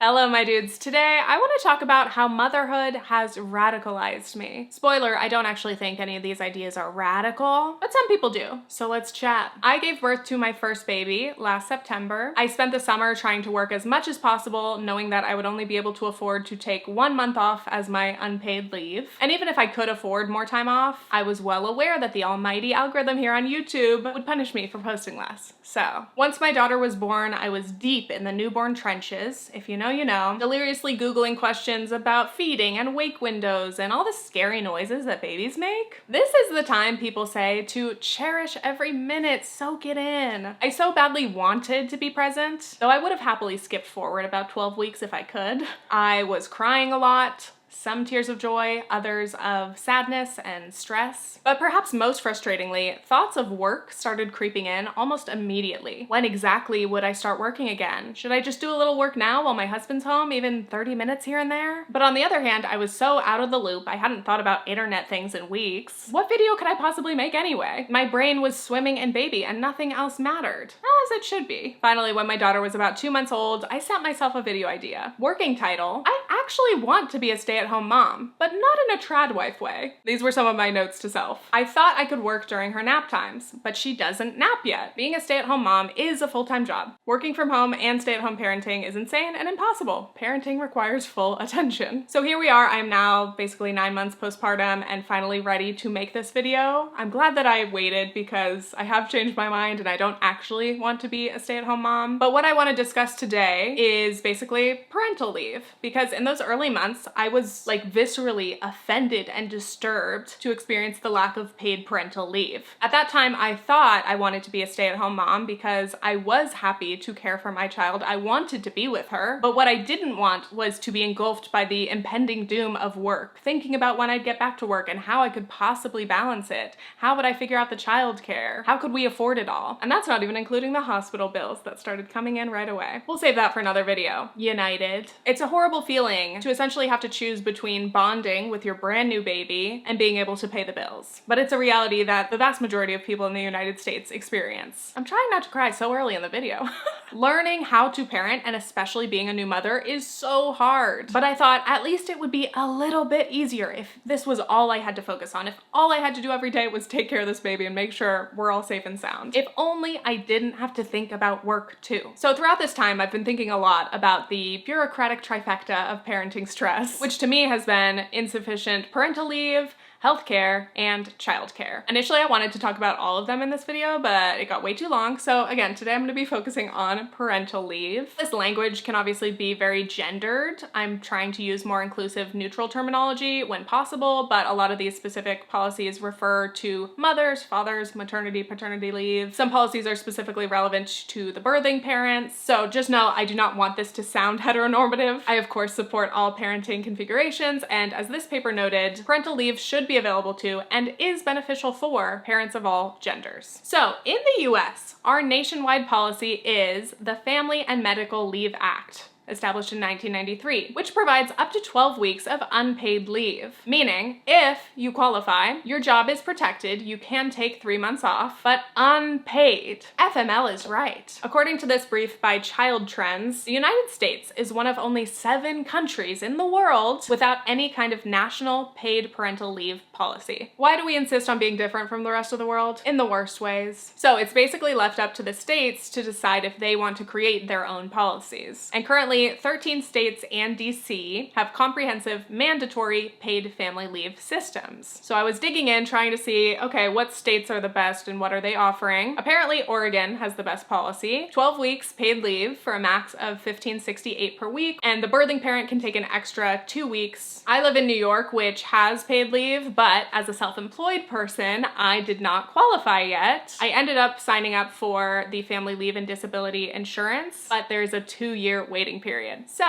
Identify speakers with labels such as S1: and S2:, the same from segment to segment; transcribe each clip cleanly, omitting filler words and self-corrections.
S1: Hello, my dudes. Today, I want to talk about how motherhood has radicalized me. Spoiler, I don't actually think any of these ideas are radical, but some people do. So let's chat. I gave birth to my first baby last September. I spent the summer trying to work as much as possible, knowing that I would only be able to afford to take 1 month off as my unpaid leave. And even if I could afford more time off, I was well aware that the almighty algorithm here on YouTube would punish me for posting less. So once my daughter was born, I was deep in the newborn trenches. If you know, you know, deliriously Googling questions about feeding and wake windows and all the scary noises that babies make. This is the time people say to cherish every minute, soak it in. I so badly wanted to be present, though I would have happily skipped forward about 12 weeks if I could. I was crying a lot. Some tears of joy, others of sadness and stress. But perhaps most frustratingly, thoughts of work started creeping in almost immediately. When exactly would I start working again? Should I just do a little work now while my husband's home, even 30 minutes here and there? But on the other hand, I was so out of the loop, I hadn't thought about internet things in weeks. What video could I possibly make anyway? My brain was swimming in baby and nothing else mattered. As it should be. Finally, when my daughter was about 2 months old, I sent myself a video idea. Working title: I actually want to be a stay-at-home mom, but not in a trad wife way. These were some of my notes to self. I thought I could work during her nap times, but she doesn't nap yet. Being a stay-at-home mom is a full-time job. Working from home and stay-at-home parenting is insane and impossible. Parenting requires full attention. So here we are. I'm now basically 9 months postpartum and finally ready to make this video. I'm glad that I waited because I have changed my mind and I don't actually want to be a stay-at-home mom. But what I want to discuss today is basically parental leave, because in those early months, I was like viscerally offended and disturbed to experience the lack of paid parental leave. At that time, I thought I wanted to be a stay-at-home mom because I was happy to care for my child. I wanted to be with her, but what I didn't want was to be engulfed by the impending doom of work, thinking about when I'd get back to work and how I could possibly balance it. How would I figure out the childcare? How could we afford it all? And that's not even including the hospital bills that started coming in right away. We'll save that for another video. United. It's a horrible feeling to essentially have to choose between bonding with your brand new baby and being able to pay the bills. But it's a reality that the vast majority of people in the United States experience. I'm trying not to cry so early in the video. Learning how to parent, and especially being a new mother, is so hard. But I thought at least it would be a little bit easier if this was all I had to focus on. If all I had to do every day was take care of this baby and make sure we're all safe and sound. If only I didn't have to think about work too. So throughout this time, I've been thinking a lot about the bureaucratic trifecta of parenting stress, which to me has been insufficient parental leave, healthcare, and childcare. Initially, I wanted to talk about all of them in this video, but it got way too long. So again, today I'm going to be focusing on parental leave. This language can obviously be very gendered. I'm trying to use more inclusive, neutral terminology when possible, but a lot of these specific policies refer to mothers, fathers, maternity, paternity leave. Some policies are specifically relevant to the birthing parents. So just know I do not want this to sound heteronormative. I of course support all parenting configurations, and as this paper noted, parental leave should be available to and is beneficial for parents of all genders. So in the US, our nationwide policy is the Family and Medical Leave Act, established in 1993, which provides up to 12 weeks of unpaid leave. Meaning, if you qualify, your job is protected, you can take 3 months off, but unpaid. FML is right. According to this brief by Child Trends, the United States is one of only 7 countries in the world without any kind of national paid parental leave policy. Why do we insist on being different from the rest of the world? In the worst ways. So it's basically left up to the states to decide if they want to create their own policies. And currently, 13 states and DC have comprehensive mandatory paid family leave systems. So I was digging in trying to see, okay, what states are the best and what are they offering? Apparently Oregon has the best policy. 12 weeks paid leave for a max of $15.68 per week, and the birthing parent can take an extra 2 weeks. I live in New York, which has paid leave, but as a self-employed person, I did not qualify yet. I ended up signing up for the family leave and disability insurance, but there's a 2-year waiting period. So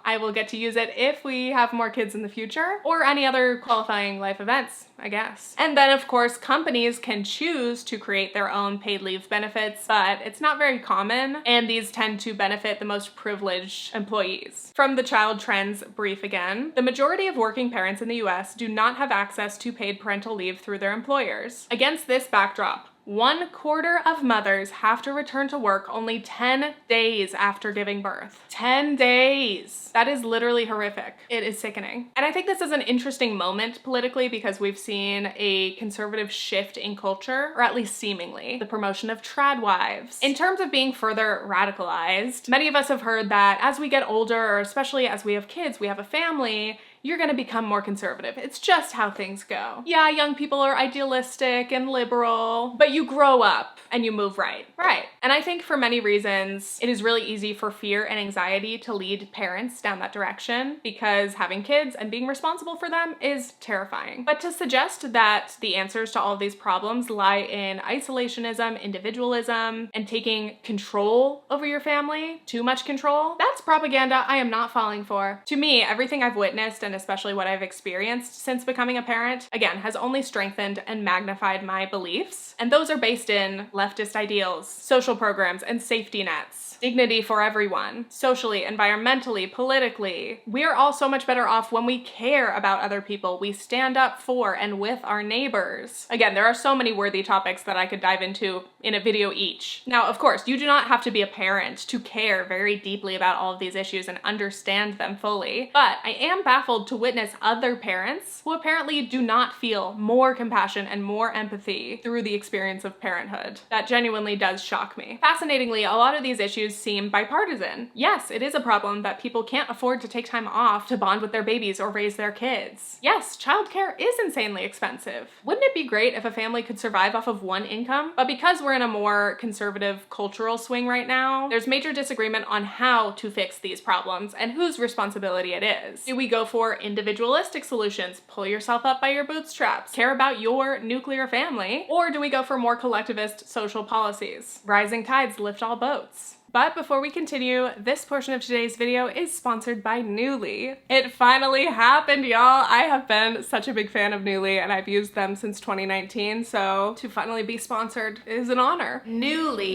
S1: I will get to use it if we have more kids in the future or any other qualifying life events, I guess. And then of course, companies can choose to create their own paid leave benefits, but it's not very common, and these tend to benefit the most privileged employees. From the Child Trends brief again, the majority of working parents in the US do not have access to paid parental leave through their employers. Against this backdrop, 1/4 of mothers have to return to work only 10 days after giving birth. 10 days. That is literally horrific. It is sickening. And I think this is an interesting moment politically because we've seen a conservative shift in culture, or at least seemingly, the promotion of trad wives. In terms of being further radicalized, many of us have heard that as we get older, or especially as we have kids, we have a family, you're gonna become more conservative. It's just how things go. Yeah, young people are idealistic and liberal, but you grow up and you move right. Right. And I think for many reasons, it is really easy for fear and anxiety to lead parents down that direction because having kids and being responsible for them is terrifying. But to suggest that the answers to all of these problems lie in isolationism, individualism, and taking control over your family, too much control, that's propaganda I am not falling for. To me, everything I've witnessed and especially what I've experienced since becoming a parent, again, has only strengthened and magnified my beliefs. And those are based in leftist ideals, social programs, and safety nets. Dignity for everyone, socially, environmentally, politically. We are all so much better off when we care about other people. We stand up for and with our neighbors. Again, there are so many worthy topics that I could dive into in a video each. Now, of course, you do not have to be a parent to care very deeply about all of these issues and understand them fully, but I am baffled to witness other parents who apparently do not feel more compassion and more empathy through the experience of parenthood. That genuinely does shock me. Fascinatingly, a lot of these issues seem bipartisan. Yes, it is a problem that people can't afford to take time off to bond with their babies or raise their kids. Yes, childcare is insanely expensive. Wouldn't it be great if a family could survive off of one income? But because we're in a more conservative cultural swing right now, there's major disagreement on how to fix these problems and whose responsibility it is. Do we go for individualistic solutions, pull yourself up by your bootstraps, care about your nuclear family, or do we go for more collectivist social policies? Rising tides lift all boats. But before we continue, this portion of today's video is sponsored by Nuuly. It finally happened, y'all. I have been such a big fan of Nuuly and I've used them since 2019, so to finally be sponsored is an honor. Nuuly.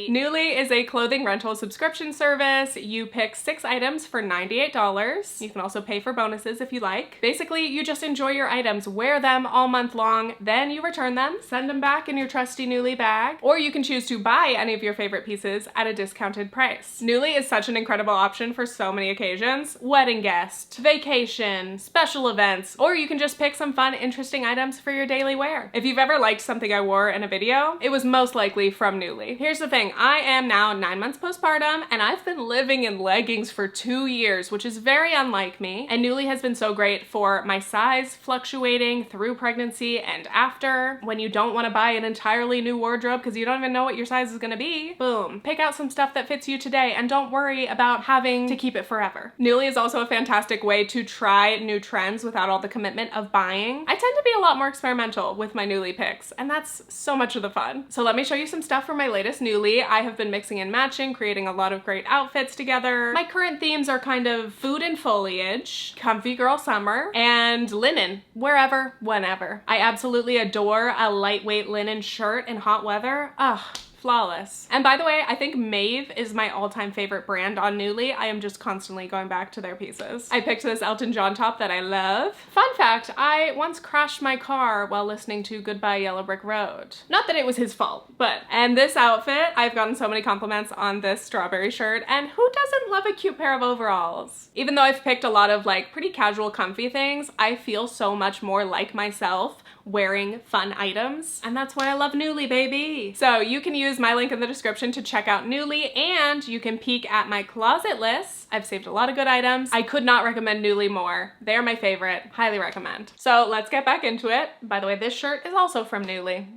S1: Nuuly is a clothing rental subscription service. You pick 6 items for $98. You can also pay for bonuses if you like. Basically, you just enjoy your items, wear them all month long, then you return them, send them back in your trusty Nuuly bag, or you can choose to buy any of your favorite pieces at a discounted price. Nuuly is such an incredible option for so many occasions: wedding guest, vacation, special events, or you can just pick some fun, interesting items for your daily wear. If you've ever liked something I wore in a video, it was most likely from Nuuly. Here's the thing, I am now 9 months postpartum and I've been living in leggings for 2 years, which is very unlike me, and Nuuly has been so great for my size fluctuating through pregnancy and after. When you don't want to buy an entirely new wardrobe because you don't even know what your size is gonna be, boom, pick out some stuff that fits you today and don't worry about having to keep it forever. Nuuly is also a fantastic way to try new trends without all the commitment of buying. I tend to be a lot more experimental with my Nuuly picks, and that's so much of the fun. So let me show you some stuff from my latest Nuuly. I have been mixing and matching, creating a lot of great outfits together. My current themes are kind of food and foliage, comfy girl summer, and linen, wherever, whenever. I absolutely adore a lightweight linen shirt in hot weather. Ugh, flawless. And by the way, I think Maeve is my all-time favorite brand on Nuuly. I am just constantly going back to their pieces. I picked this Elton John top that I love. Fun fact, I once crashed my car while listening to Goodbye Yellow Brick Road. Not that it was his fault, but. And this outfit, I've gotten so many compliments on this strawberry shirt, and who doesn't love a cute pair of overalls? Even though I've picked a lot of like pretty casual comfy things, I feel so much more like myself wearing fun items, and that's why I love Nuuly, baby. So you can use my link in the description to check out Nuuly, and you can peek at my closet list. I've saved a lot of good items. I could not recommend Nuuly more. They're my favorite. Highly recommend. So let's get back into it. By the way, this shirt is also from Nuuly.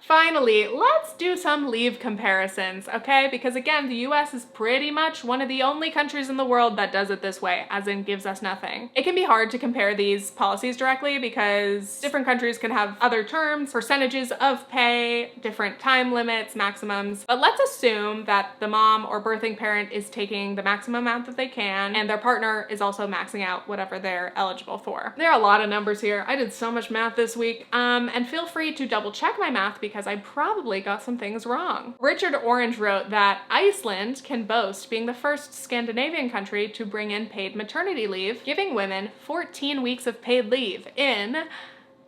S1: Finally, let's do some leave comparisons, okay? Because again, the US is pretty much one of the only countries in the world that does it this way, as in gives us nothing. It can be hard to compare these policies directly because different countries can have other terms, percentages of pay, different time limits, maximums. But let's assume that the mom or birthing parent is taking the maximum amount that they can, and their partner is also maxing out whatever they're eligible for. There are a lot of numbers here. I did so much math this week. And feel free to double check my math because I probably got some things wrong. Richard Orange wrote that Iceland can boast being the first Scandinavian country to bring in paid maternity leave, giving women 14 weeks of paid leave in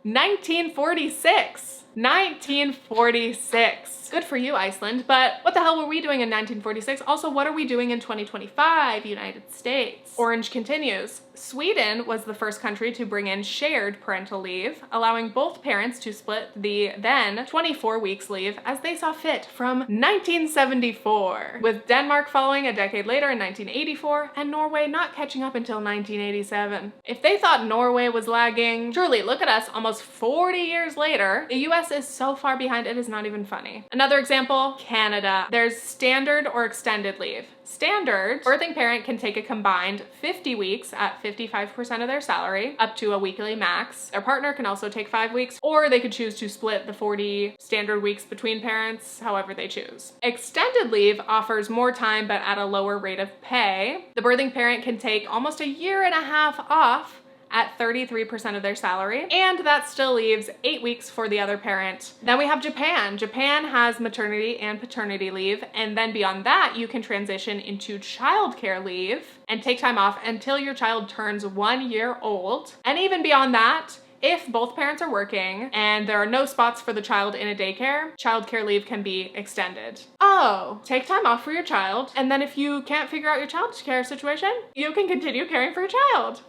S1: 1946. 1946. Good for you, Iceland. But what the hell were we doing in 1946? Also, what are we doing in 2025, United States? Orange continues. Sweden was the first country to bring in shared parental leave, allowing both parents to split the then 24 weeks leave as they saw fit from 1974, with Denmark following a decade later in 1984 and Norway not catching up until 1987. If they thought Norway was lagging, truly, look at us almost 40 years later. The US is so far behind it is not even funny. Another example, Canada. There's standard or extended leave. Standard, birthing parent can take a combined 50 weeks at 55% of their salary, up to a weekly max. Their partner can also take 5 weeks, or they could choose to split the 40 standard weeks between parents, however they choose. Extended leave offers more time, but at a lower rate of pay. The birthing parent can take almost a year and a half off at 33% of their salary, and that still leaves 8 weeks for the other parent. Then we have Japan. Japan has maternity and paternity leave, and then beyond that, you can transition into childcare leave and take time off until your child turns 1 year old. And even beyond that, if both parents are working and there are no spots for the child in a daycare, childcare leave can be extended. Oh, take time off for your child, and then if you can't figure out your childcare situation, you can continue caring for your child.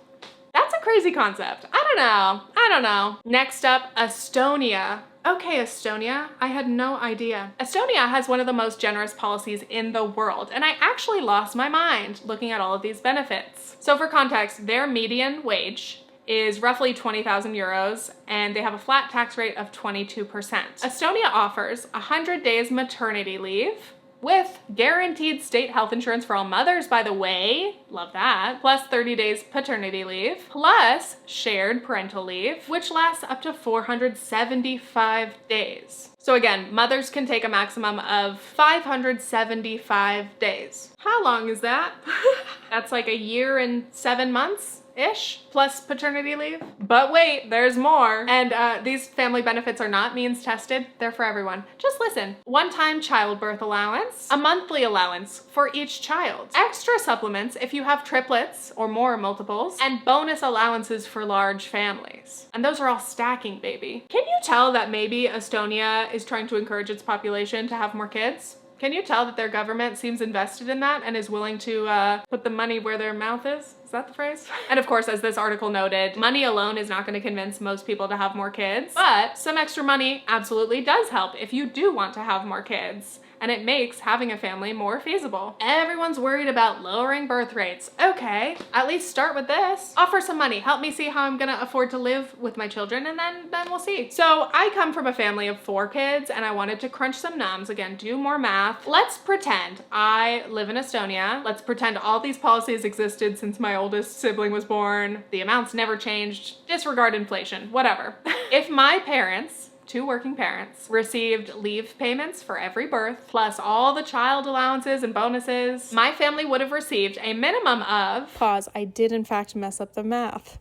S1: That's a crazy concept. I don't know. Next up, Estonia. Okay, Estonia, I had no idea. Estonia has one of the most generous policies in the world, and I actually lost my mind looking at all of these benefits. So for context, their median wage is roughly 20,000 euros, and they have a flat tax rate of 22%. Estonia offers 100 days maternity leave, with guaranteed state health insurance for all mothers, by the way, love that, plus 30 days paternity leave, plus shared parental leave, which lasts up to 475 days. So again, mothers can take a maximum of 575 days. How long is that? That's like a year and 7 months? Ish, plus paternity leave. But wait, there's more. And these family benefits are not means tested. They're for everyone. Just listen. One-time childbirth allowance, a monthly allowance for each child, extra supplements if you have triplets or more multiples, and bonus allowances for large families. And those are all stacking, baby. Can you tell that maybe Estonia is trying to encourage its population to have more kids? Can you tell that their government seems invested in that and is willing to put the money where their mouth is? Is that the phrase? And of course, as this article noted, money alone is not going to convince most people to have more kids, but some extra money absolutely does help if you do want to have more kids. And it makes having a family more feasible. Everyone's worried about lowering birth rates. Okay, at least start with this. Offer some money. Help me see how I'm gonna afford to live with my children, and then we'll see. So I come from a family of 4 kids, and I wanted to crunch some numbers. Again, do more math. Let's pretend I live in Estonia. Let's pretend all these policies existed since my oldest sibling was born. The amounts never changed. Disregard inflation, whatever. If my parents, 2 working parents, received leave payments for every birth, plus all the child allowances and bonuses, my family would have received a minimum of...
S2: Pause, I did in fact mess up the math.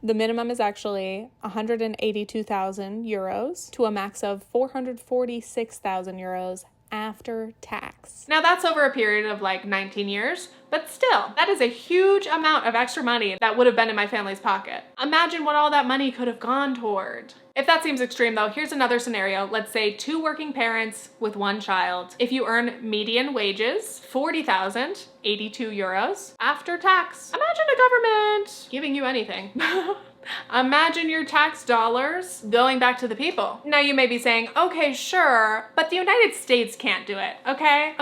S2: The minimum is actually 182,000 euros to a max of 446,000 euros after tax.
S1: Now that's over a period of like 19 years, but still, that is a huge amount of extra money that would have been in my family's pocket. Imagine what all that money could have gone toward. If that seems extreme though, here's another scenario. Let's say 2 working parents with 1 child. If you earn median wages, 40,082 euros after tax. Imagine a government giving you anything. Imagine your tax dollars going back to the people. Now you may be saying, okay, sure, but the United States can't do it, okay?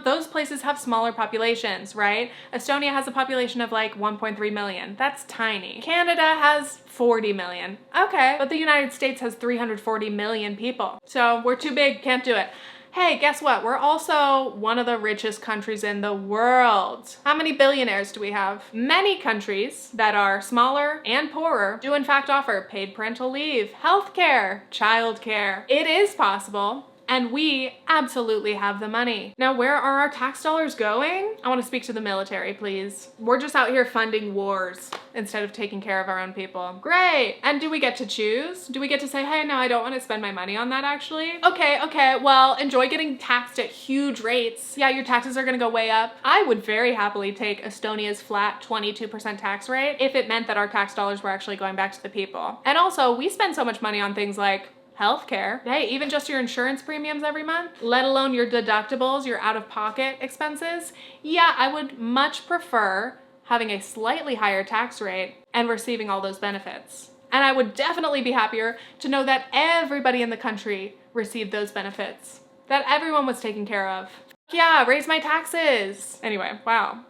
S1: Those places have smaller populations, right? Estonia has a population of like 1.3 million. That's tiny. Canada has 40 million. Okay, but the United States has 340 million people. So we're too big, can't do it. Hey, guess what? We're also one of the richest countries in the world. How many billionaires do we have? Many countries that are smaller and poorer do in fact offer paid parental leave, healthcare, childcare. It is possible And we absolutely have the money. Now, where are our tax dollars going? I want to speak to the military, please. We're just out here funding wars instead of taking care of our own people. Great. And do we get to choose? Do we get to say, hey, no, I don't want to spend my money on that actually? Okay, well, enjoy getting taxed at huge rates. Yeah, your taxes are gonna go way up. I would very happily take Estonia's flat 22% tax rate if it meant that our tax dollars were actually going back to the people. And also, we spend so much money on things like healthcare. Hey, even just your insurance premiums every month, let alone your deductibles, your out-of-pocket expenses. Yeah, I would much prefer having a slightly higher tax rate and receiving all those benefits. And I would definitely be happier to know that everybody in the country received those benefits, that everyone was taken care of. Yeah, raise my taxes. Anyway, wow.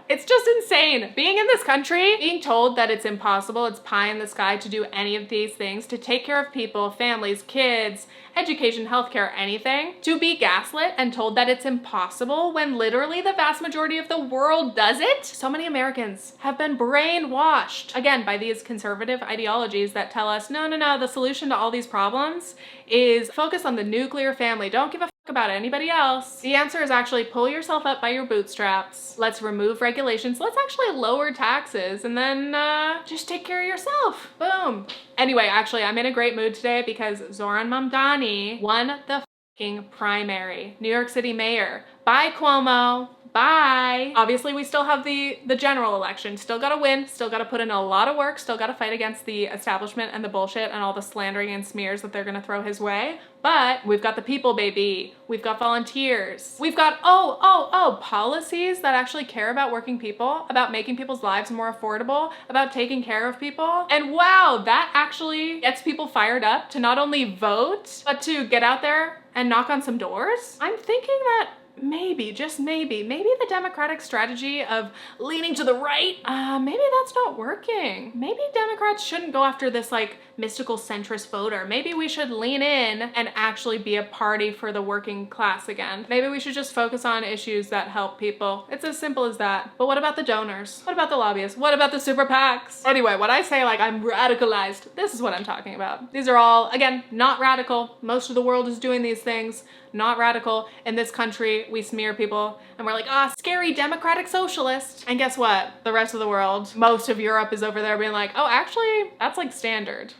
S1: It's just insane. Being in this country, being told that it's impossible, it's pie in the sky to do any of these things, to take care of people, families, kids, education, healthcare, anything, to be gaslit and told that it's impossible when literally the vast majority of the world does it. So many Americans have been brainwashed, again, by these conservative ideologies that tell us, no, the solution to all these problems is focus on the nuclear family. Don't give a about anybody else. The answer is actually pull yourself up by your bootstraps. Let's remove regulations. Let's actually lower taxes and then just take care of yourself. Boom. Anyway, actually, I'm in a great mood today because Zohran Mamdani won the fucking primary. New York City mayor. Bye, Cuomo. Bye. Obviously, we still have the general election. Still gotta win, still gotta put in a lot of work, still gotta fight against the establishment and the bullshit and all the slandering and smears that they're gonna throw his way. But we've got the people, baby. We've got volunteers. We've got, policies that actually care about working people, about making people's lives more affordable, about taking care of people. And wow, that actually gets people fired up to not only vote, but to get out there and knock on some doors. I'm thinking that maybe, just maybe the Democratic strategy of leaning to the right, maybe that's not working. Maybe Democrats shouldn't go after this like mystical centrist voter. Maybe we should lean in and actually be a party for the working class again. Maybe we should just focus on issues that help people. It's as simple as that. But what about the donors? What about the lobbyists? What about the super PACs? Anyway, when I say like I'm radicalized, this is what I'm talking about. These are all, again, not radical. Most of the world is doing these things. Not radical. In this country, we smear people and we're like, scary democratic socialist. And guess what? The rest of the world, most of Europe is over there being like, oh, actually, that's like standard.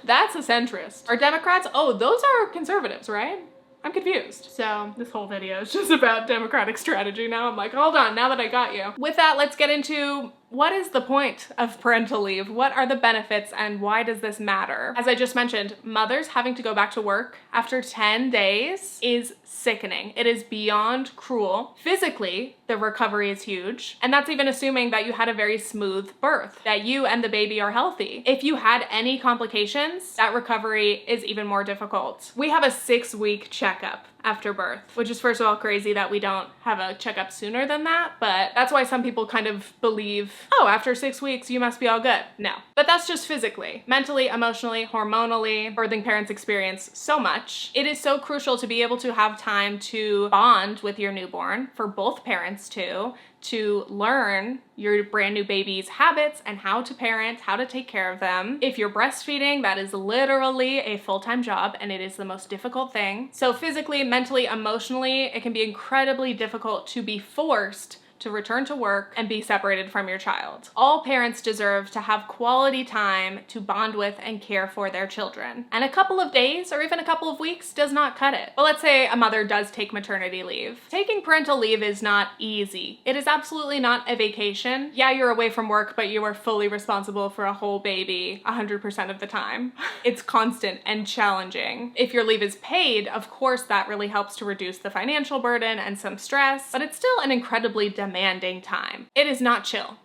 S1: That's a centrist. Are Democrats? Oh, those are conservatives, right? I'm confused. So this whole video is just about democratic strategy now. I'm like, hold on, now that I got you. With that, let's get into what is the point of parental leave? What are the benefits and why does this matter? As I just mentioned, mothers having to go back to work after 10 days is sickening. It is beyond cruel. Physically, the recovery is huge. And that's even assuming that you had a very smooth birth, that you and the baby are healthy. If you had any complications, that recovery is even more difficult. We have a 6-week checkup after birth, which is first of all crazy that we don't have a checkup sooner than that, but that's why some people kind of believe, oh, after 6 weeks, you must be all good. No, but that's just physically. Mentally, emotionally, hormonally, birthing parents experience so much. It is so crucial to be able to have time to bond with your newborn, for both parents to learn your brand new baby's habits and how to parent, how to take care of them. If you're breastfeeding, that is literally a full-time job and it is the most difficult thing. So physically, mentally, emotionally, it can be incredibly difficult to be forced to return to work and be separated from your child. All parents deserve to have quality time to bond with and care for their children. And a couple of days or even a couple of weeks does not cut it. But let's say a mother does take maternity leave. Taking parental leave is not easy. It is absolutely not a vacation. Yeah, you're away from work, but you are fully responsible for a whole baby 100% of the time. It's constant and challenging. If your leave is paid, of course, that really helps to reduce the financial burden and some stress, but it's still an incredibly demanding time. It is not chill.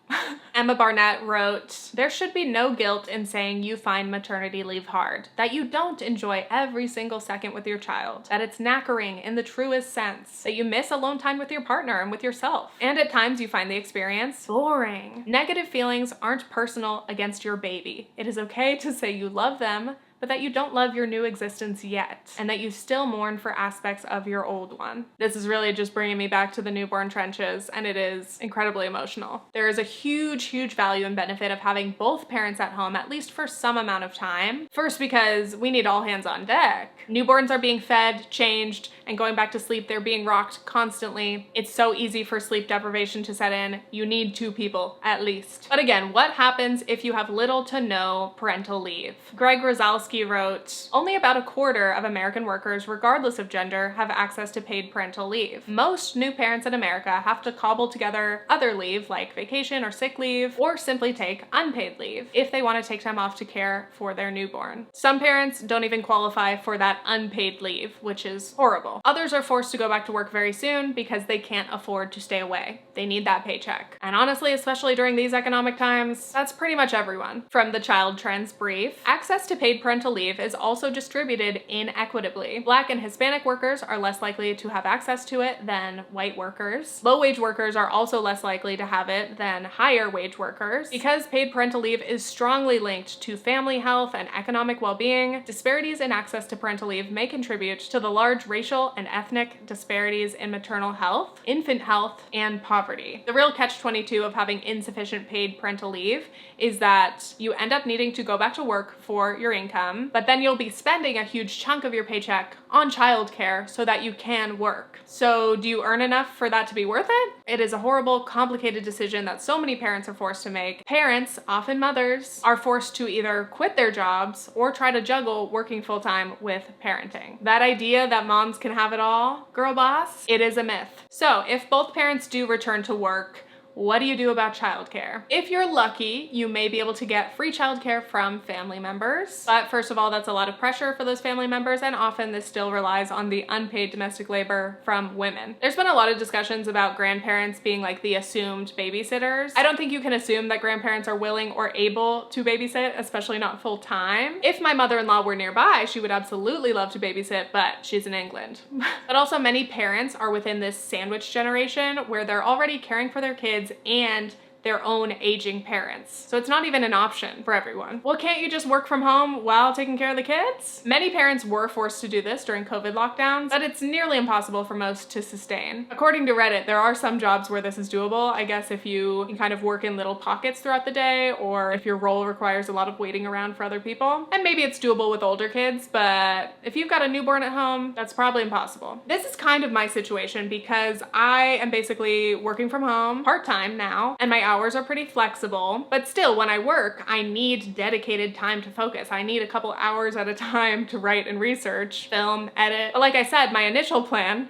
S1: Emma Barnett wrote, there should be no guilt in saying you find maternity leave hard, that you don't enjoy every single second with your child, that it's knackering in the truest sense, that you miss alone time with your partner and with yourself, and at times you find the experience boring. Negative feelings aren't personal against your baby. It is okay to say you love them, but that you don't love your new existence yet, and that you still mourn for aspects of your old one. This is really just bringing me back to the newborn trenches, and it is incredibly emotional. There is a huge value and benefit of having both parents at home, at least for some amount of time. First, because we need all hands on deck. Newborns are being fed, changed, and going back to sleep, they're being rocked constantly. It's so easy for sleep deprivation to set in. You need 2 people, at least. But again, what happens if you have little to no parental leave? Greg Rosalsky wrote, only about a quarter of American workers, regardless of gender, have access to paid parental leave. Most new parents in America have to cobble together other leave, like vacation or sick leave, or simply take unpaid leave if they want to take time off to care for their newborn. Some parents don't even qualify for that unpaid leave, which is horrible. Others are forced to go back to work very soon because they can't afford to stay away. They need that paycheck. And honestly, especially during these economic times, that's pretty much everyone. From the Child Trends brief, access to paid parental leave is also distributed inequitably. Black and Hispanic workers are less likely to have access to it than white workers. Low-wage workers are also less likely to have it than higher-wage workers. Because paid parental leave is strongly linked to family health and economic well-being, disparities in access to parental leave may contribute to the large racial and ethnic disparities in maternal health, infant health, and poverty. The real catch-22 of having insufficient paid parental leave is that you end up needing to go back to work for your income, but then you'll be spending a huge chunk of your paycheck on childcare so that you can work. So do you earn enough for that to be worth it? It is a horrible, complicated decision that so many parents are forced to make. Parents, often mothers, are forced to either quit their jobs or try to juggle working full-time with parenting. That idea that moms can have it all, girl boss, it is a myth. So if both parents do return to work, what do you do about childcare? If you're lucky, you may be able to get free childcare from family members. But first of all, that's a lot of pressure for those family members, and often this still relies on the unpaid domestic labor from women. There's been a lot of discussions about grandparents being like the assumed babysitters. I don't think you can assume that grandparents are willing or able to babysit, especially not full time. If my mother-in-law were nearby, she would absolutely love to babysit, but she's in England. But also many parents are within this sandwich generation where they're already caring for their kids and their own aging parents. So it's not even an option for everyone. Well, can't you just work from home while taking care of the kids? Many parents were forced to do this during COVID lockdowns, but it's nearly impossible for most to sustain. According to Reddit, there are some jobs where this is doable. I guess if you can kind of work in little pockets throughout the day, or if your role requires a lot of waiting around for other people. And maybe it's doable with older kids, but if you've got a newborn at home, that's probably impossible. This is kind of my situation because I am basically working from home part-time now, and my hours are pretty flexible, but still when I work, I need dedicated time to focus. I need a couple hours at a time to write and research, film, edit. But like I said, my initial plan,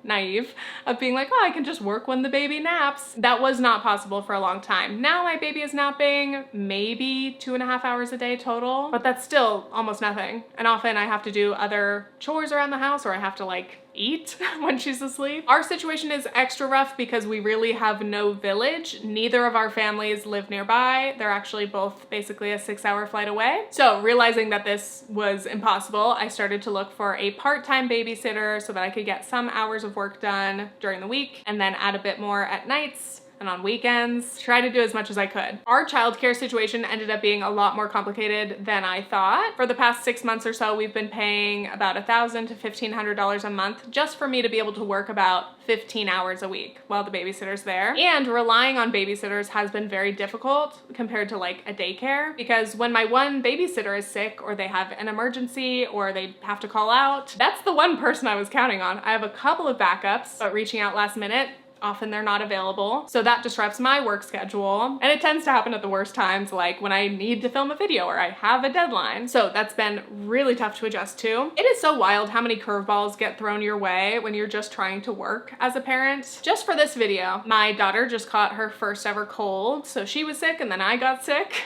S1: naive, of being like, oh, I can just work when the baby naps. That was not possible for a long time. Now my baby is napping maybe 2.5 hours a day total, but that's still almost nothing. And often I have to do other chores around the house, or I have to like eat when she's asleep. Our situation is extra rough because we really have no village. Neither of our families live nearby. They're actually both basically a 6-hour flight away. So realizing that this was impossible, I started to look for a part-time babysitter so that I could get some hours of work done during the week and then add a bit more at nights and on weekends, try to do as much as I could. Our childcare situation ended up being a lot more complicated than I thought. For the past 6 months or so, we've been paying about $1,000 to $1,500 a month just for me to be able to work about 15 hours a week while the babysitter's there. And relying on babysitters has been very difficult compared to like a daycare, because when my one babysitter is sick or they have an emergency or they have to call out, that's the one person I was counting on. I have a couple of backups, but reaching out last minute, often they're not available. So that disrupts my work schedule. And it tends to happen at the worst times, like when I need to film a video or I have a deadline. So that's been really tough to adjust to. It is so wild how many curveballs get thrown your way when you're just trying to work as a parent. Just for this video, my daughter just caught her first ever cold. So she was sick and then I got sick.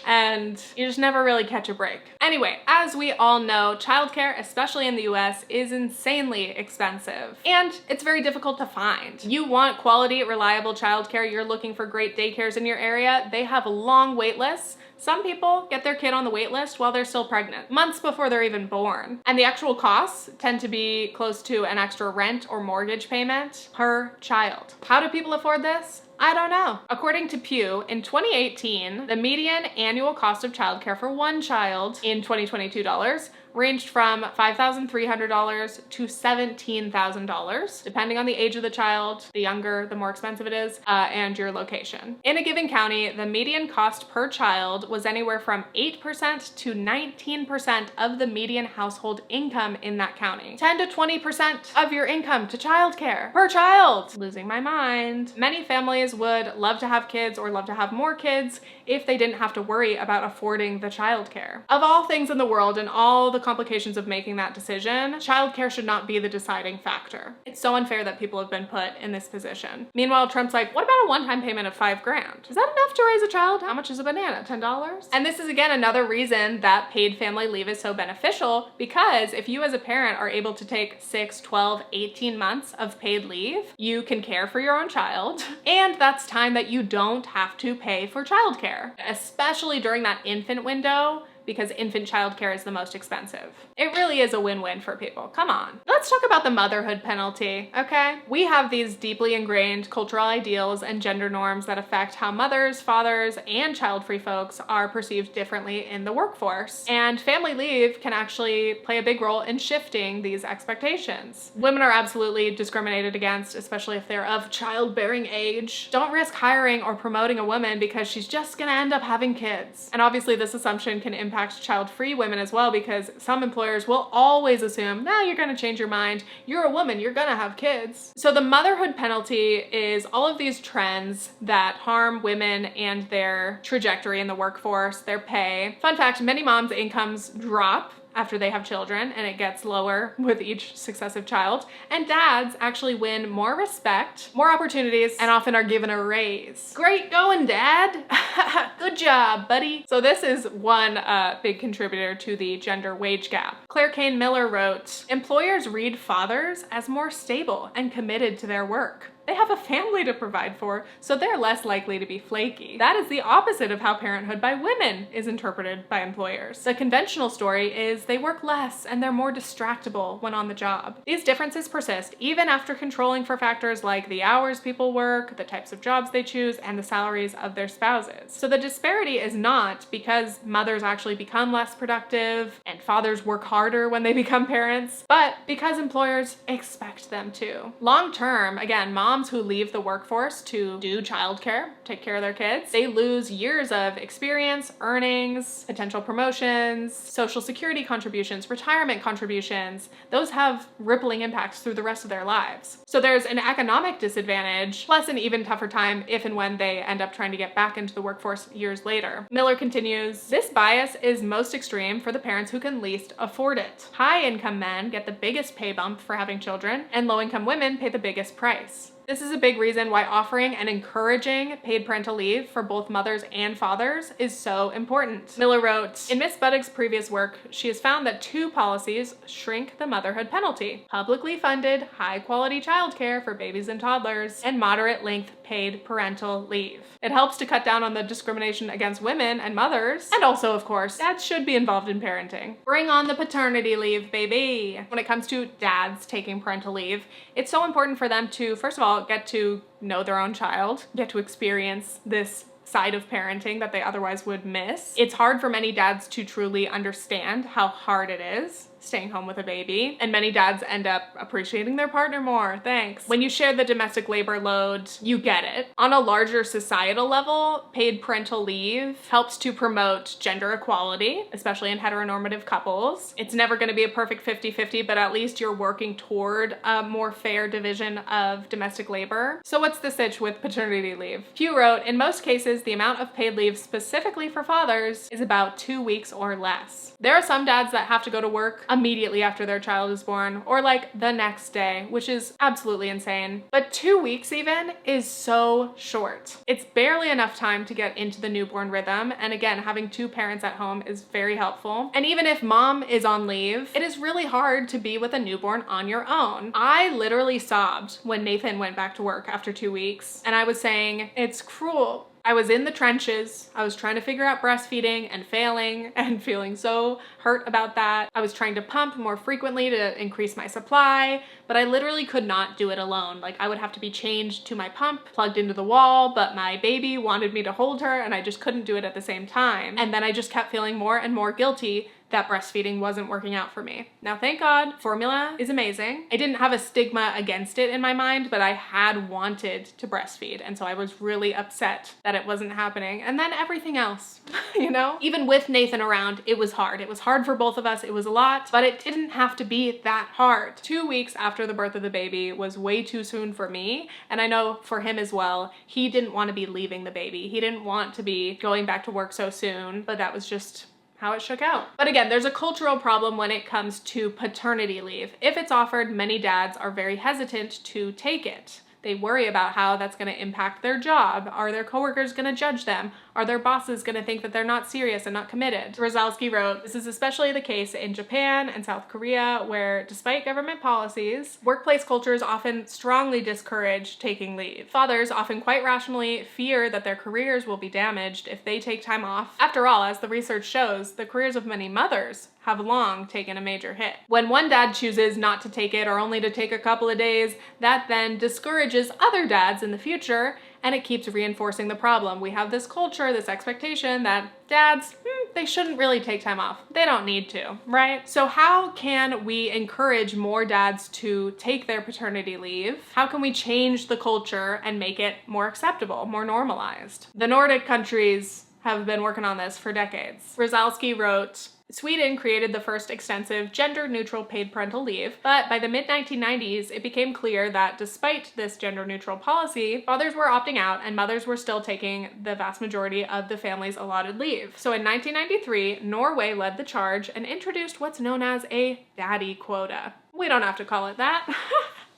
S1: And you just never really catch a break. Anyway, as we all know, childcare, especially in the US, is insanely expensive. And it's very difficult to find. You want quality, reliable childcare, you're looking for great daycares in your area, they have long wait lists. Some people get their kid on the wait list while they're still pregnant, months before they're even born. And the actual costs tend to be close to an extra rent or mortgage payment per child. How do people afford this? I don't know. According to Pew, in 2018, the median annual cost of childcare for one child in 2022 dollars ranged from $5,300 to $17,000, depending on the age of the child. The younger, the more expensive it is, and your location. In a given county, the median cost per child was anywhere from 8% to 19% of the median household income in that county. 10 to 20% of your income to childcare per child. Losing my mind. Many families would love to have kids or love to have more kids if they didn't have to worry about affording the childcare. Of all things in the world and all the complications of making that decision, childcare should not be the deciding factor. It's so unfair that people have been put in this position. Meanwhile, Trump's like, what about a one-time payment of $5,000? Is that enough to raise a child? How much is a banana? $10? And this is again another reason that paid family leave is so beneficial, because if you as a parent are able to take 6, 12, 18 months of paid leave, you can care for your own child, and that's time that you don't have to pay for childcare, especially during that infant window, because infant childcare is the most expensive. It really is a win-win for people. Come on. Let's talk about the motherhood penalty, okay? We have these deeply ingrained cultural ideals and gender norms that affect how mothers, fathers, and child-free folks are perceived differently in the workforce. And family leave can actually play a big role in shifting these expectations. Women are absolutely discriminated against, especially if they're of childbearing age. Don't risk hiring or promoting a woman because she's just gonna end up having kids. And obviously this assumption can impact child-free women as well, because some employers will always assume, nah, you're gonna change your mind. You're a woman, you're gonna have kids. So the motherhood penalty is all of these trends that harm women and their trajectory in the workforce, their pay. Fun fact, many moms' incomes drop after they have children, and it gets lower with each successive child. And dads actually win more respect, more opportunities, and often are given a raise. Great going, Dad. Good job, buddy. So this is one big contributor to the gender wage gap. Claire Kane Miller wrote, employers read fathers as more stable and committed to their work. They have a family to provide for, so they're less likely to be flaky. That is the opposite of how parenthood by women is interpreted by employers. The conventional story is they work less and they're more distractible when on the job. These differences persist even after controlling for factors like the hours people work, the types of jobs they choose, and the salaries of their spouses. So the disparity is not because mothers actually become less productive and fathers work harder when they become parents, but because employers expect them to. Long term, again, moms who leave the workforce to do childcare, take care of their kids, they lose years of experience, earnings, potential promotions, social security contributions, retirement contributions. Those have rippling impacts through the rest of their lives. So there's an economic disadvantage, plus an even tougher time if and when they end up trying to get back into the workforce years later. Miller continues, this bias is most extreme for the parents who can least afford it. High-income men get the biggest pay bump for having children, and low-income women pay the biggest price. This is a big reason why offering and encouraging paid parental leave for both mothers and fathers is so important. Miller wrote, in Miss Buddick's previous work, she has found that 2 policies shrink the motherhood penalty: publicly funded, high-quality childcare for babies and toddlers, and moderate-length paid parental leave. It helps to cut down on the discrimination against women and mothers, and also, of course, dads should be involved in parenting. Bring on the paternity leave, baby! When it comes to dads taking parental leave, it's so important for them to, first of all, get to know their own child, get to experience this side of parenting that they otherwise would miss. It's hard for many dads to truly understand how hard it is staying home with a baby, and many dads end up appreciating their partner more. Thanks. When you share the domestic labor load, you get it. On a larger societal level, paid parental leave helps to promote gender equality, especially in heteronormative couples. It's never going to be a perfect 50-50, but at least you're working toward a more fair division of domestic labor. So what's the sitch with paternity leave? Pew wrote, in most cases, the amount of paid leave specifically for fathers is about 2 weeks or less. There are some dads that have to go to work immediately after their child is born, or like the next day, which is absolutely insane. But 2 weeks even is so short. It's barely enough time to get into the newborn rhythm, and again, having 2 parents at home is very helpful. And even if mom is on leave, it is really hard to be with a newborn on your own. I literally sobbed when Nathan went back to work after 2 weeks, and I was saying, it's cruel. I was in the trenches. I was trying to figure out breastfeeding and failing and feeling so hurt about that. I was trying to pump more frequently to increase my supply, but I literally could not do it alone. Like, I would have to be chained to my pump, plugged into the wall, but my baby wanted me to hold her and I just couldn't do it at the same time. And then I just kept feeling more and more guilty that breastfeeding wasn't working out for me. Now, thank God, formula is amazing. I didn't have a stigma against it in my mind, but I had wanted to breastfeed. And so I was really upset that it wasn't happening. And then everything else, you know? Even with Nathan around, it was hard. It was hard for both of us. It was a lot, but it didn't have to be that hard. 2 weeks after the birth of the baby was way too soon for me. And I know for him as well, he didn't want to be leaving the baby. He didn't want to be going back to work so soon, but that was just how it shook out. But again, there's a cultural problem when it comes to paternity leave. If it's offered, many dads are very hesitant to take it. They worry about how that's going to impact their job. Are their coworkers going to judge them? Are their bosses going to think that they're not serious and not committed? Rozalski wrote, this is especially the case in Japan and South Korea, where despite government policies, workplace cultures often strongly discourage taking leave. Fathers often quite rationally fear that their careers will be damaged if they take time off. After all, as the research shows, the careers of many mothers have long taken a major hit. When one dad chooses not to take it or only to take a couple of days, that then discourages other dads in the future, and it keeps reinforcing the problem. We have this culture, this expectation that dads, they shouldn't really take time off. They don't need to, right? So how can we encourage more dads to take their paternity leave? How can we change the culture and make it more acceptable, more normalized? The Nordic countries have been working on this for decades. Rozalski wrote, Sweden created the first extensive gender-neutral paid parental leave, but by the mid-1990s, it became clear that despite this gender-neutral policy, fathers were opting out and mothers were still taking the vast majority of the family's allotted leave. So in 1993, Norway led the charge and introduced what's known as a daddy quota. We don't have to call it that.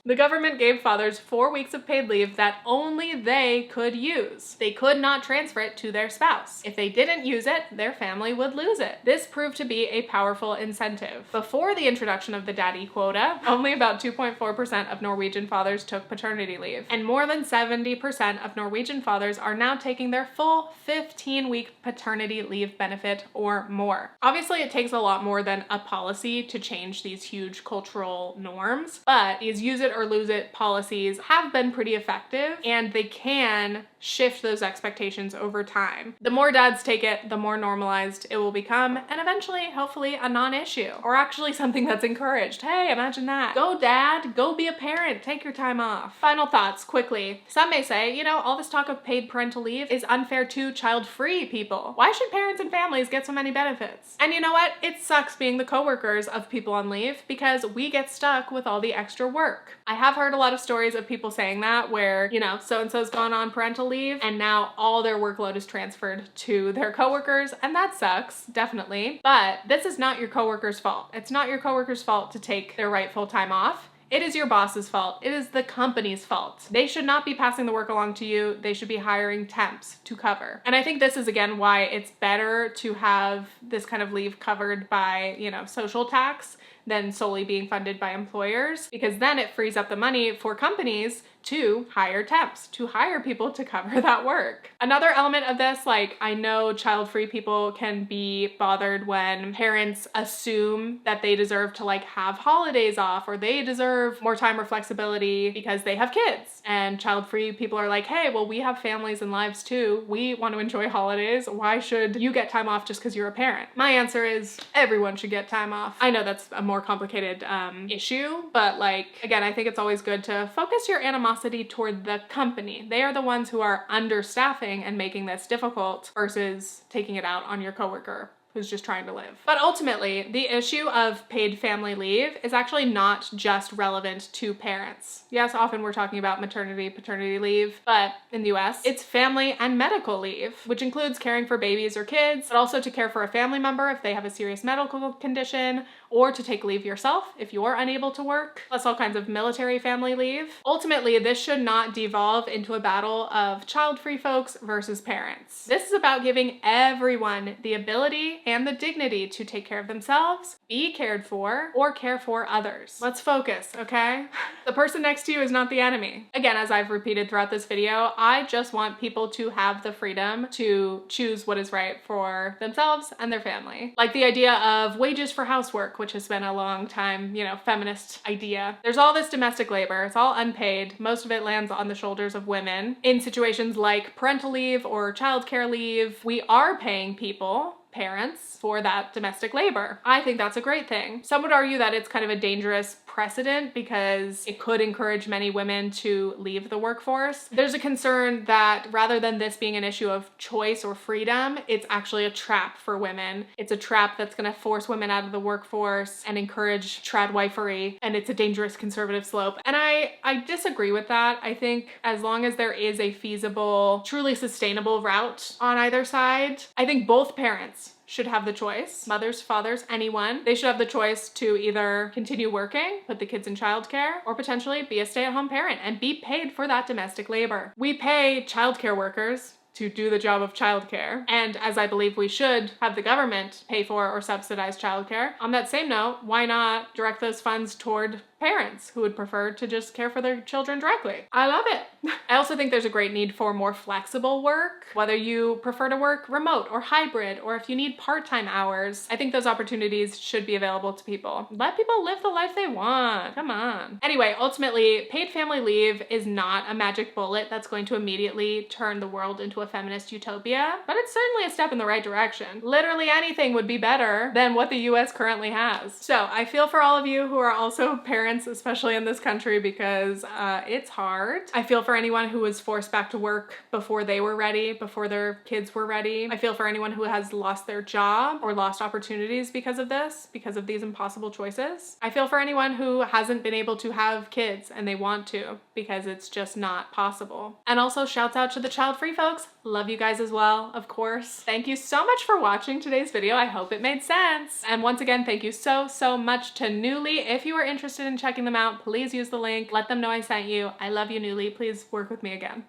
S1: The government gave fathers 4 weeks of paid leave that only they could use. They could not transfer it to their spouse. If they didn't use it, their family would lose it. This proved to be a powerful incentive. Before the introduction of the daddy quota, only about 2.4% of Norwegian fathers took paternity leave, and more than 70% of Norwegian fathers are now taking their full 15-week paternity leave benefit or more. Obviously, it takes a lot more than a policy to change these huge cultural norms, but these use it or lose it policies have been pretty effective, and they can shift those expectations over time. The more dads take it, the more normalized it will become, and eventually, hopefully, a non-issue, or actually something that's encouraged. Hey, imagine that. Go dad, go be a parent, take your time off. Final thoughts, quickly. Some may say, you know, all this talk of paid parental leave is unfair to child-free people. Why should parents and families get so many benefits? And you know what? It sucks being the coworkers of people on leave because we get stuck with all the extra work. I have heard a lot of stories of people saying that where, you know, so-and-so's gone on parental leave and now all their workload is transferred to their coworkers, and that sucks, definitely. But this is not your coworker's fault. It's not your coworker's fault to take their rightful time off. It is your boss's fault. It is the company's fault. They should not be passing the work along to you. They should be hiring temps to cover. And I think this is, again, why it's better to have this kind of leave covered by, you know, social tax than solely being funded by employers, because then it frees up the money for companies to hire temps, to hire people to cover that work. Another element of this, like, I know child-free people can be bothered when parents assume that they deserve to like have holidays off, or they deserve more time or flexibility because they have kids. And child-free people are like, hey, well, we have families and lives too. We want to enjoy holidays. Why should you get time off just because you're a parent? My answer is everyone should get time off. I know that's a more complicated issue, but like, again, I think it's always good to focus your animosity toward the company. They are the ones who are understaffing and making this difficult versus taking it out on your coworker who's just trying to live. But ultimately, the issue of paid family leave is actually not just relevant to parents. Yes, often we're talking about maternity, paternity leave, but in the US, it's family and medical leave, which includes caring for babies or kids, but also to care for a family member if they have a serious medical condition, or to take leave yourself if you're unable to work, plus all kinds of military family leave. Ultimately, this should not devolve into a battle of child-free folks versus parents. This is about giving everyone the ability and the dignity to take care of themselves, be cared for, or care for others. Let's focus, okay? The person next to you is not the enemy. Again, as I've repeated throughout this video, I just want people to have the freedom to choose what is right for themselves and their family. Like the idea of wages for housework, which has been a long time, you know, feminist idea. There's all this domestic labor. It's all unpaid. Most of it lands on the shoulders of women. In situations like parental leave or childcare leave, we are paying people, parents, for that domestic labor. I think that's a great thing. Some would argue that it's kind of a dangerous precedent because it could encourage many women to leave the workforce. There's a concern that rather than this being an issue of choice or freedom, it's actually a trap for women. It's a trap that's gonna force women out of the workforce and encourage tradwifery, and it's a dangerous conservative slope. And I disagree with that. I think as long as there is a feasible, truly sustainable route on either side, I think both parents should have the choice. Mothers, fathers, anyone. They should have the choice to either continue working, put the kids in childcare, or potentially be a stay-at-home parent and be paid for that domestic labor. We pay childcare workers to do the job of childcare. And as I believe we should have the government pay for or subsidize childcare. On that same note, why not direct those funds toward parents who would prefer to just care for their children directly? I love it. I also think there's a great need for more flexible work, whether you prefer to work remote or hybrid, or if you need part-time hours. I think those opportunities should be available to people. Let people live the life they want. Come on. Anyway, ultimately, paid family leave is not a magic bullet that's going to immediately turn the world into a feminist utopia, but it's certainly a step in the right direction. Literally anything would be better than what the US currently has. So I feel for all of you who are also parents, especially in this country, because it's hard. I feel for anyone who was forced back to work before they were ready, before their kids were ready. I feel for anyone who has lost their job or lost opportunities because of this, because of these impossible choices. I feel for anyone who hasn't been able to have kids and they want to, because it's just not possible. And also shouts out to the child-free folks. Love you guys as well, of course. Thank you so much for watching today's video. I hope it made sense. And once again, thank you so much to Nuuly. If you are interested in checking them out, please use the link. Let them know I sent you. I love you, Nuuly. Please work with me again.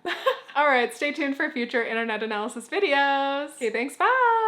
S1: All right, stay tuned for future internet analysis videos. Okay, thanks, bye.